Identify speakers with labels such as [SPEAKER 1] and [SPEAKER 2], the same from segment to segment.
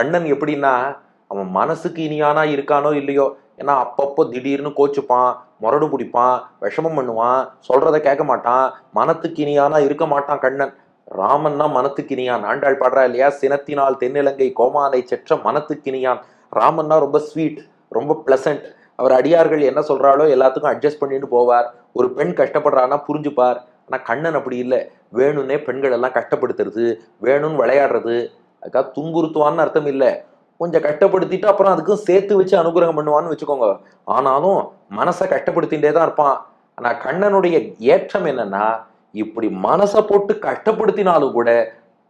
[SPEAKER 1] கண்ணன் எப்படின்னா அவன் மனசுக்கு இனியானா இருக்கானோ இல்லையோ, ஏன்னா அப்பப்போ திடீர்னு கோச்சுப்பான், முரடு பிடிப்பான், விஷமம் பண்ணுவான், சொல்றத கேட்க மாட்டான், மனத்துக்கு இனியானா இருக்க மாட்டான் கண்ணன். ராமன் தான் மனத்துக்கு இனியான். ஆண்டாள் பாடுறா இல்லையா, சினத்தினால் தென்னிலங்கை கோமானை செற்ற மனத்துக்கு இனியான். ராமன்னா ரொம்ப ஸ்வீட், ரொம்ப பிளசன்ட். அவர் அடியார்கள் என்ன சொல்றாளோ எல்லாத்துக்கும் அட்ஜஸ்ட் பண்ணிட்டு போவார். ஒரு பெண் கஷ்டப்படுறான்னா புரிஞ்சுப்பார். ஆனா கண்ணன் அப்படி இல்லை. வேணும்னே பெண்கள் எல்லாம் கஷ்டப்படுத்துறது, வேணும்னு விளையாடுறது, அதுக்காக துன்புறுத்துவான்னு அர்த்தம் இல்லை. கொஞ்சம் கஷ்டப்படுத்திட்டு அப்புறம் அதுக்கும் சேர்த்து வச்சு அனுகிரகம் பண்ணுவான்னு வச்சுக்கோங்க. ஆனாலும் மனசை கஷ்டப்படுத்திட்டே தான் இருப்பான். ஆனா கண்ணனுடைய ஏற்றம் என்னன்னா, இப்படி மனசை போட்டு கஷ்டப்படுத்தினாலும் கூட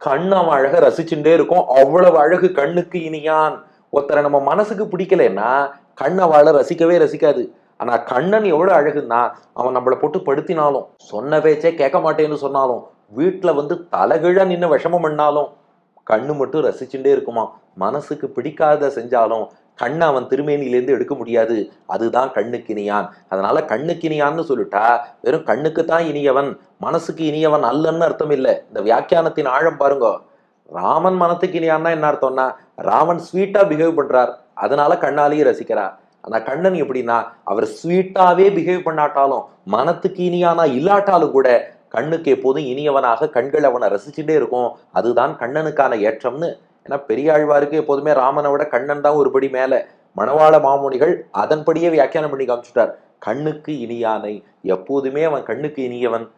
[SPEAKER 1] கண் அவன் அழக ரசிச்சுட்டே இருக்கும். அவ்வளவு அழகு கண்ணுக்கு இனியான். ஒருத்தரை நம்ம மனசுக்கு பிடிக்கலன்னா கண் அவளை ரசிக்கவே ரசிக்காது. ஆனா கண்ணன் எவ்வளவு அழகுன்னா, அவன் நம்மளை போட்டு படுத்தினாலும், சொன்ன பேச்சே கேட்க மாட்டேன்னு சொன்னாலும், வீட்டுல வந்து தலைகீழா நின்று விஷமம் பண்ணாலும் கண்ணு மட்டும் ரசிச்சுட்டே இருக்குமா. மனசுக்கு பிடிக்காத செஞ்சாலும் கண்ணை அவன் திருமேனிலேருந்து எடுக்க முடியாது. அதுதான் கண்ணுக்கு இனியான். அதனால கண்ணுக்கு இனியான்னு சொல்லிட்டா வெறும் கண்ணுக்கு தான் இனியவன், மனசுக்கு இனியவன் அல்லன்னு அர்த்தம் இல்லை. இந்த வியாக்கியானத்தின் ஆழம் பாருங்க. ராமன் மனத்துக்கு இனியான்னா என்ன அர்த்தம்னா, ராமன் ஸ்வீட்டா பிஹேவ் பண்றார், அதனால கண்ணாலேயே ரசிக்கிறார். ஆனா கண்ணன் எப்படின்னா, அவர் ஸ்வீட்டாவே பிஹேவ் பண்ணாட்டாலும், மனத்துக்கு இனியானா இல்லாட்டாலும் கூட கண்ணுக்கு எப்போதும் இனியவனாக கண்கள் அவனை ரசிச்சுட்டே இருக்கும். அதுதான் கண்ணனுக்கான ஏற்றம்னு. ஏன்னா பெரியாழ்வாருக்கு எப்போதுமே ராமனை விட கண்ணன் தான் ஒருபடி மேல. மணவாள மாமுனிகள் அதன்படியே வியாக்கியானம் பண்ணி காமிச்சுட்டார். கண்ணுக்கு இனியானை, எப்போதுமே அவன் கண்ணுக்கு இனியவன்.